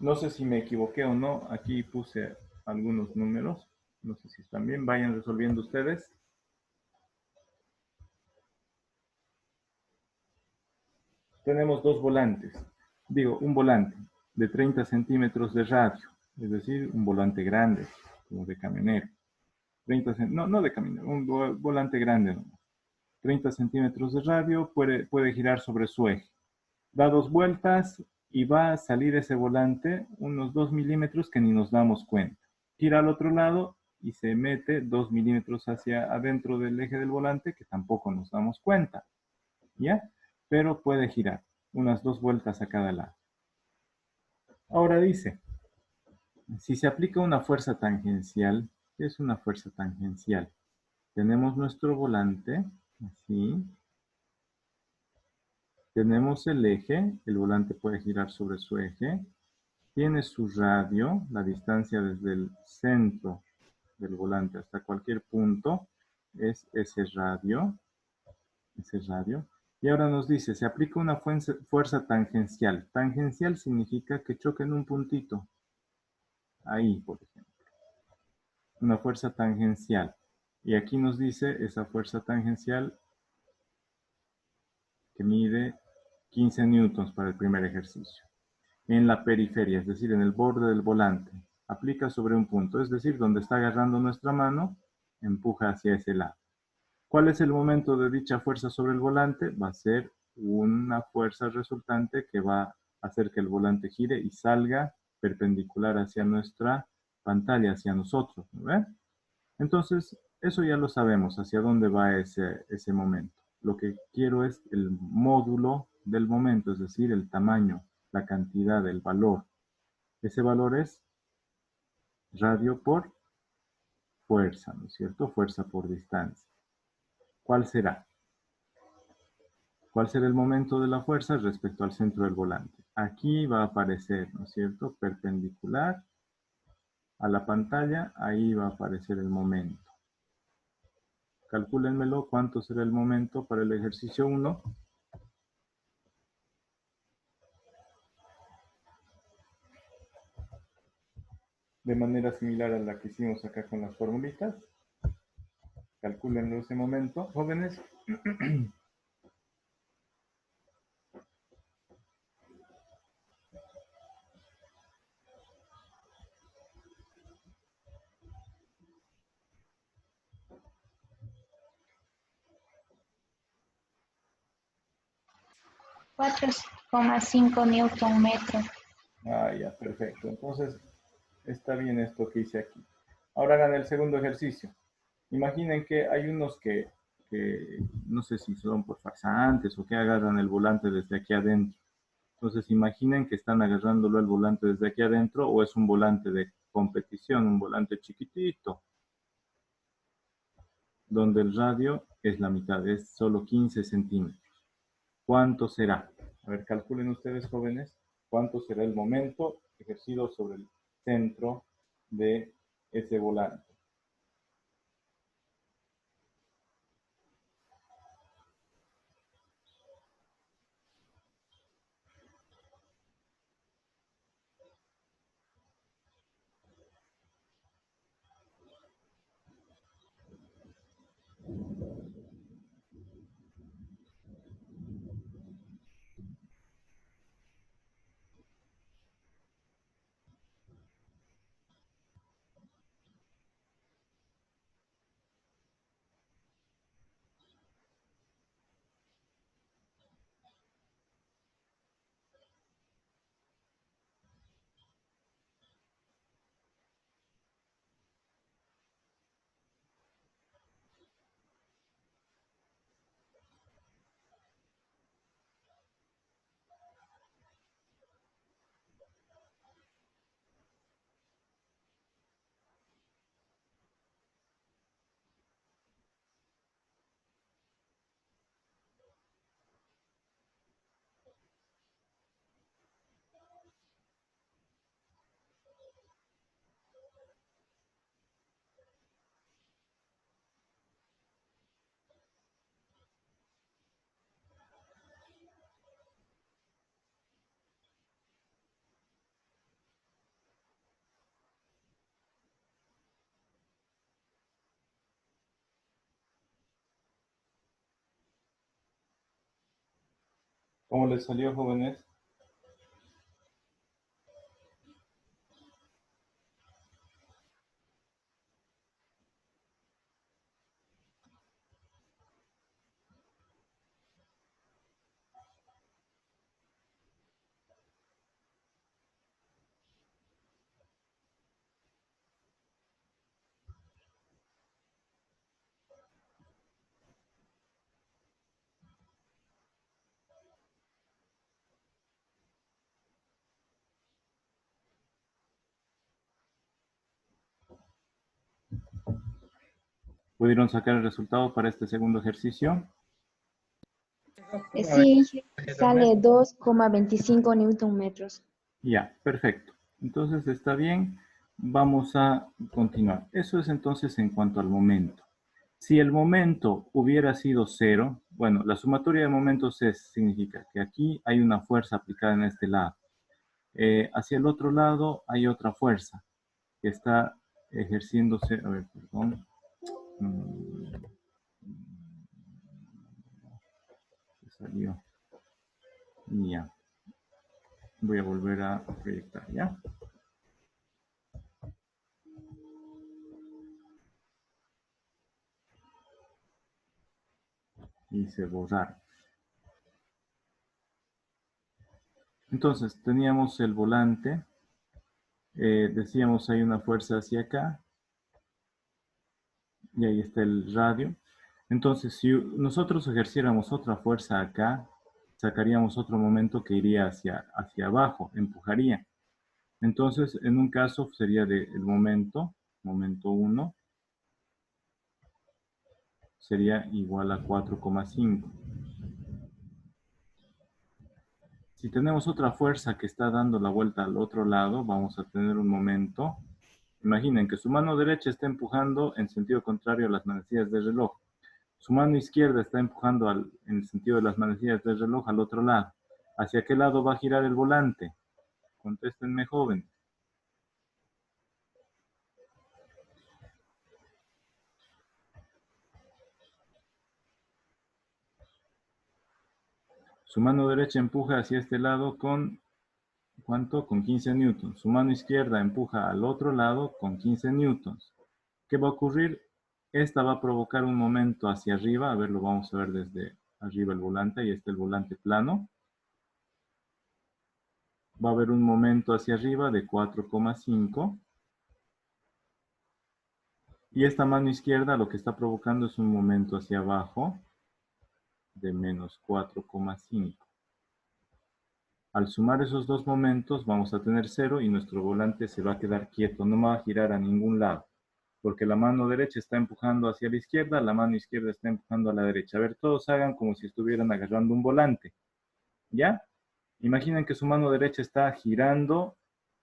No sé si me equivoqué o no. Aquí puse algunos números. No sé si están bien. Vayan resolviendo ustedes. Tenemos dos volantes. Digo, un volante de 30 centímetros de radio. Es decir, un volante grande, como de camionero. No de camionero, un volante grande. ¿No? 30 centímetros de radio, puede girar sobre su eje. Da dos vueltas y va a salir ese volante unos 2 milímetros que ni nos damos cuenta. Gira al otro lado y se mete 2 milímetros hacia adentro del eje del volante que tampoco nos damos cuenta. ¿Ya? Pero puede girar unas 2 vueltas a cada lado. Ahora dice, si se aplica una fuerza tangencial, ¿qué es una fuerza tangencial? Tenemos nuestro volante, así. Tenemos el eje, el volante puede girar sobre su eje. Tiene su radio, la distancia desde el centro del volante hasta cualquier punto es ese radio. Y ahora nos dice, se aplica una fuerza tangencial. Tangencial significa que choca en un puntito. Ahí, por ejemplo. Una fuerza tangencial. Y aquí nos dice esa fuerza tangencial que mide 15 newtons para el primer ejercicio. En la periferia, es decir, en el borde del volante. Aplica sobre un punto, es decir, donde está agarrando nuestra mano, empuja hacia ese lado. ¿Cuál es el momento de dicha fuerza sobre el volante? Va a ser una fuerza resultante que va a hacer que el volante gire y salga perpendicular hacia nuestra pantalla, hacia nosotros. ¿Ve? Entonces, eso ya lo sabemos, hacia dónde va ese momento. Lo que quiero es el módulo del momento, es decir, el tamaño, la cantidad, el valor. Ese valor es radio por fuerza, ¿no es cierto? Fuerza por distancia. ¿Cuál será? ¿Cuál será el momento de la fuerza respecto al centro del volante? Aquí va a aparecer, ¿no es cierto? Perpendicular a la pantalla, ahí va a aparecer el momento. Calcúlenmelo, ¿cuánto será el momento para el ejercicio 1? De manera similar a la que hicimos acá con las formulitas. Calcúlenlo ese momento, jóvenes. Cuatro coma cinco newton metro. Ah, ya, perfecto. Entonces, está bien esto que hice aquí. Ahora hagan el segundo ejercicio. Imaginen que hay unos que no sé si son por farsantes o que agarran el volante desde aquí adentro. Entonces, imaginen que están agarrándolo el volante desde aquí adentro o es un volante de competición, un volante chiquitito, donde el radio es la mitad, es solo 15 centímetros. ¿Cuánto será? A ver, calculen ustedes, jóvenes, cuánto será el momento ejercido sobre el centro de ese volante. ¿Cómo les salió, jóvenes? ¿Pudieron sacar el resultado para este segundo ejercicio? Sí, sale 2,25 newton metros. Ya, perfecto. Entonces está bien. Vamos a continuar. Eso es entonces en cuanto al momento. Si el momento hubiera sido cero, bueno, la sumatoria de momentos significa que aquí hay una fuerza aplicada en este lado. Hacia el otro lado hay otra fuerza que está ejerciéndose, a ver, perdón. Salió. Ya. Voy a volver a proyectar, ¿ya? Hice borrar. Entonces, teníamos el volante. Decíamos hay una fuerza hacia acá. Y ahí está el radio. Entonces, si nosotros ejerciéramos otra fuerza acá, sacaríamos otro momento que iría hacia abajo, empujaría. Entonces, en un caso sería el momento 1, sería igual a 4,5. Si tenemos otra fuerza que está dando la vuelta al otro lado, vamos a tener un momento. Imaginen que su mano derecha está empujando en sentido contrario a las manecillas del reloj. Su mano izquierda está empujando en el sentido de las manecillas del reloj al otro lado. ¿Hacia qué lado va a girar el volante? Contéstenme, jóvenes. Su mano derecha empuja hacia este lado con, ¿cuánto? Con 15 newtons. Su mano izquierda empuja al otro lado con 15 newtons. ¿Qué va a ocurrir? Esta va a provocar un momento hacia arriba. A ver, lo vamos a ver desde arriba el volante. Ahí está el volante plano. Va a haber un momento hacia arriba de 4,5. Y esta mano izquierda lo que está provocando es un momento hacia abajo de menos 4,5. Al sumar esos dos momentos vamos a tener 0 y nuestro volante se va a quedar quieto, no va a girar a ningún lado. porque la mano derecha está empujando hacia la izquierda, la mano izquierda está empujando a la derecha. A ver, todos hagan como si estuvieran agarrando un volante, ¿ya? Imaginen que su mano derecha está girando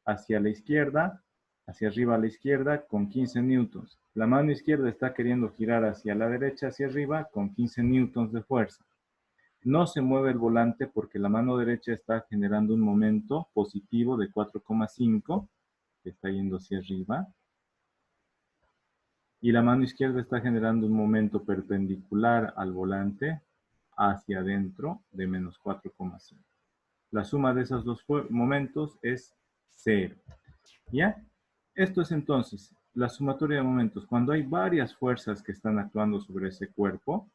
hacia la izquierda, hacia arriba a la izquierda, con 15 newtons. La mano izquierda está queriendo girar hacia la derecha, hacia arriba, con 15 newtons de fuerza. No se mueve el volante porque la mano derecha está generando un momento positivo de 4,5, que está yendo hacia arriba. Y la mano izquierda está generando un momento perpendicular al volante hacia adentro de menos 4,5. La suma de esos dos momentos es 0. ¿Ya? Esto es entonces la sumatoria de momentos. Cuando hay varias fuerzas que están actuando sobre ese cuerpo,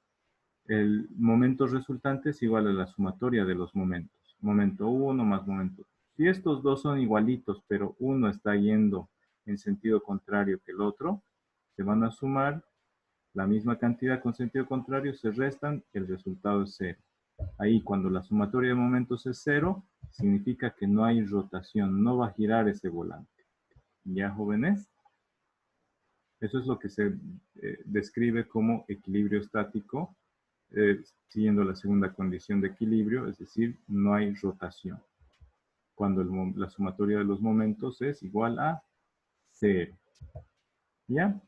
el momento resultante es igual a la sumatoria de los momentos. Momento 1 más momento 2. Si estos dos son igualitos, pero uno está yendo en sentido contrario que el otro, se van a sumar la misma cantidad con sentido contrario, se restan, el resultado es 0. Ahí, cuando la sumatoria de momentos es 0, significa que no hay rotación, no va a girar ese volante. ¿Ya, jóvenes? Eso es lo que se describe como equilibrio estático, siguiendo la segunda condición de equilibrio, es decir, no hay rotación. Cuando la sumatoria de los momentos es igual a 0. ¿Ya?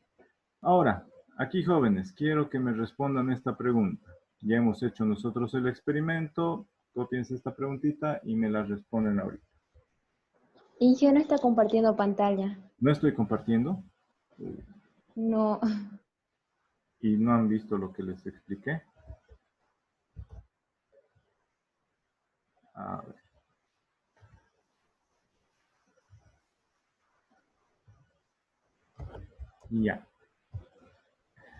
Ahora, aquí jóvenes, quiero que me respondan esta pregunta. Ya hemos hecho nosotros el experimento, copiense esta preguntita y me la responden ahorita. Inge no está compartiendo pantalla. ¿No estoy compartiendo? No. ¿Y no han visto lo que les expliqué? A ver. Ya.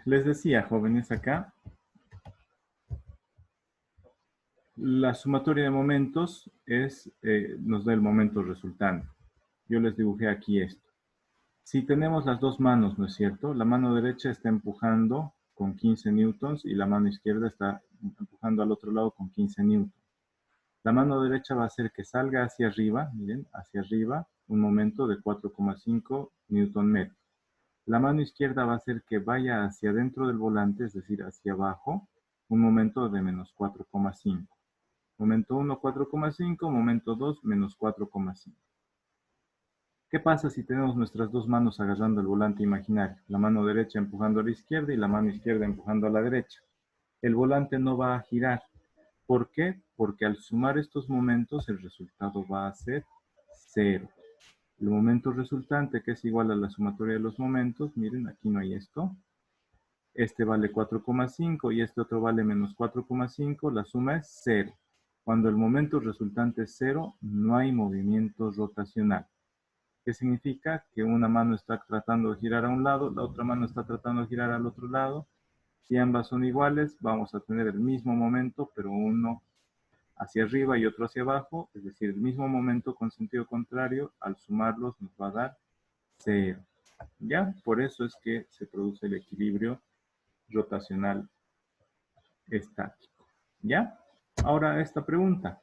Les decía, jóvenes, acá, la sumatoria de momentos nos da el momento resultante. Yo les dibujé aquí esto. Si tenemos las dos manos, ¿no es cierto? La mano derecha está empujando con 15 newtons y la mano izquierda está empujando al otro lado con 15 newtons. La mano derecha va a hacer que salga hacia arriba, miren, hacia arriba, un momento de 4,5 newton metros. La mano izquierda va a hacer que vaya hacia adentro del volante, es decir, hacia abajo, un momento de menos 4,5. Momento 1, 4,5, momento 2, menos 4,5. ¿Qué pasa si tenemos nuestras dos manos agarrando el volante imaginario? La mano derecha empujando a la izquierda y la mano izquierda empujando a la derecha. El volante no va a girar. ¿Por qué? Porque al sumar estos momentos el resultado va a ser 0. El momento resultante, que es igual a la sumatoria de los momentos, miren, aquí no hay esto. Este vale 4,5 y este otro vale menos 4,5, la suma es 0. Cuando el momento resultante es 0, no hay movimiento rotacional. ¿Qué significa? Que una mano está tratando de girar a un lado, la otra mano está tratando de girar al otro lado. Si ambas son iguales, vamos a tener el mismo momento, pero uno hacia arriba y otro hacia abajo, es decir, el mismo momento con sentido contrario, al sumarlos nos va a dar 0. ¿Ya? Por eso es que se produce el equilibrio rotacional estático. ¿Ya? Ahora esta pregunta.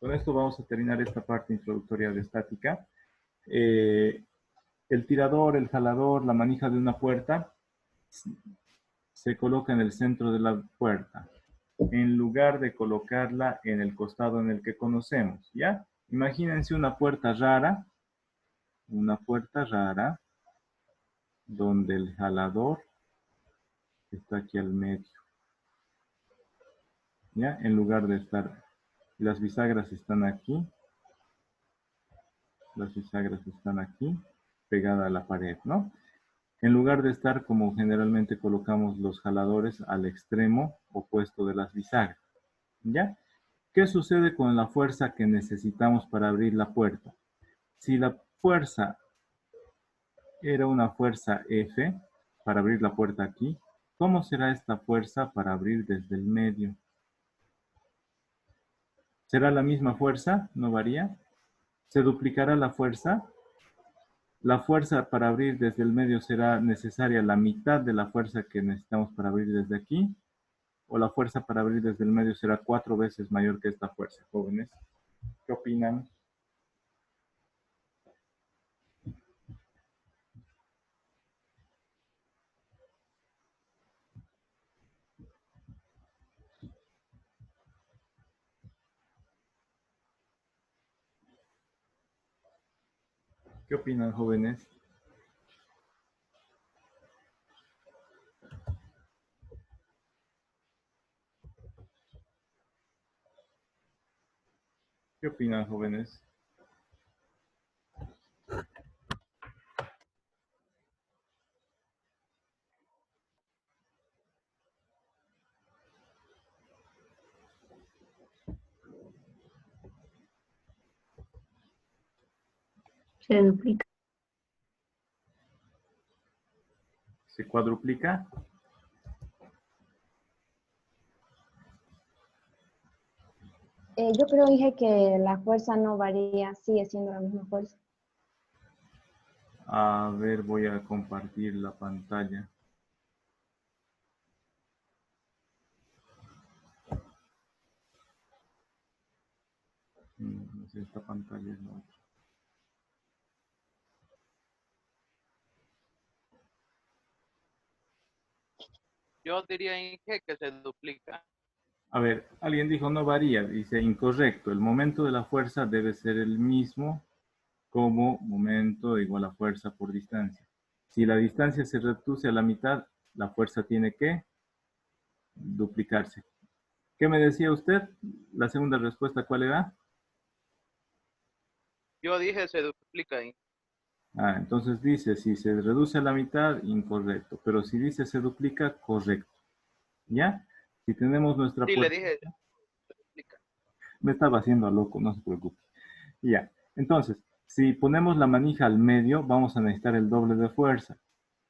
Con esto vamos a terminar esta parte introductoria de estática. El tirador, el jalador, la manija de una puerta se coloca en el centro de la puerta, en lugar de colocarla en el costado en el que conocemos, ¿ya? Imagínense una puerta rara, donde el jalador está aquí al medio, ¿ya? En lugar de estar, las bisagras están aquí, pegada a la pared, ¿no? En lugar de estar como generalmente colocamos los jaladores al extremo opuesto de las bisagras, ¿ya? ¿Qué sucede con la fuerza que necesitamos para abrir la puerta? Si la fuerza era una fuerza F para abrir la puerta aquí, ¿cómo será esta fuerza para abrir desde el medio? ¿Será la misma fuerza? ¿No varía? ¿Se duplicará la fuerza? La fuerza para abrir desde el medio será necesaria la mitad de la fuerza que necesitamos para abrir desde aquí, o la fuerza para abrir desde el medio será 4 veces mayor que esta fuerza, jóvenes. ¿Qué opinan? ¿Qué opinan, jóvenes? ¿Qué opinan, jóvenes? Se duplica. ¿Se cuadruplica? Yo creo, dije que la fuerza no varía, sigue siendo la misma fuerza. A ver, voy a compartir la pantalla. No sé, esta pantalla es la otra. Yo diría, Inge, que se duplica. A ver, alguien dijo no varía, dice incorrecto. El momento de la fuerza debe ser el mismo como momento igual a fuerza por distancia. Si la distancia se reduce a la mitad, la fuerza tiene que duplicarse. ¿Qué me decía usted? La segunda respuesta, ¿cuál era? Yo dije se duplica, Inge. Entonces dice, si se reduce a la mitad, incorrecto. Pero si dice se duplica, correcto. ¿Ya? Si tenemos nuestra Sí, le fuerza... dije se duplica. Me estaba haciendo loco, no se preocupe. Ya. Entonces, si ponemos la manija al medio, vamos a necesitar el doble de fuerza.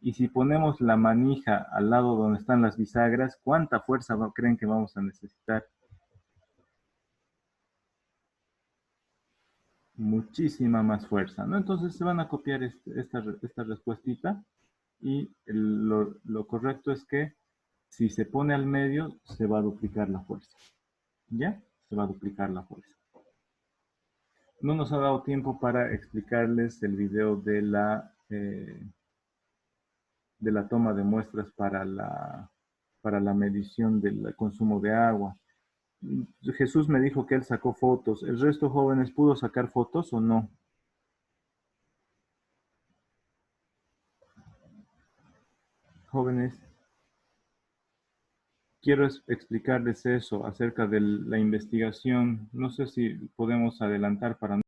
Y si ponemos la manija al lado donde están las bisagras, ¿cuánta fuerza creen que vamos a necesitar? Muchísima más fuerza, ¿no? Entonces se van a copiar esta respuestita y lo correcto es que si se pone al medio, se va a duplicar la fuerza. ¿Ya? Se va a duplicar la fuerza. No nos ha dado tiempo para explicarles el video de la toma de muestras para la medición del consumo de agua. Jesús me dijo que él sacó fotos. ¿El resto, jóvenes, pudo sacar fotos o no? Jóvenes, quiero explicarles eso acerca de la investigación. No sé si podemos adelantar para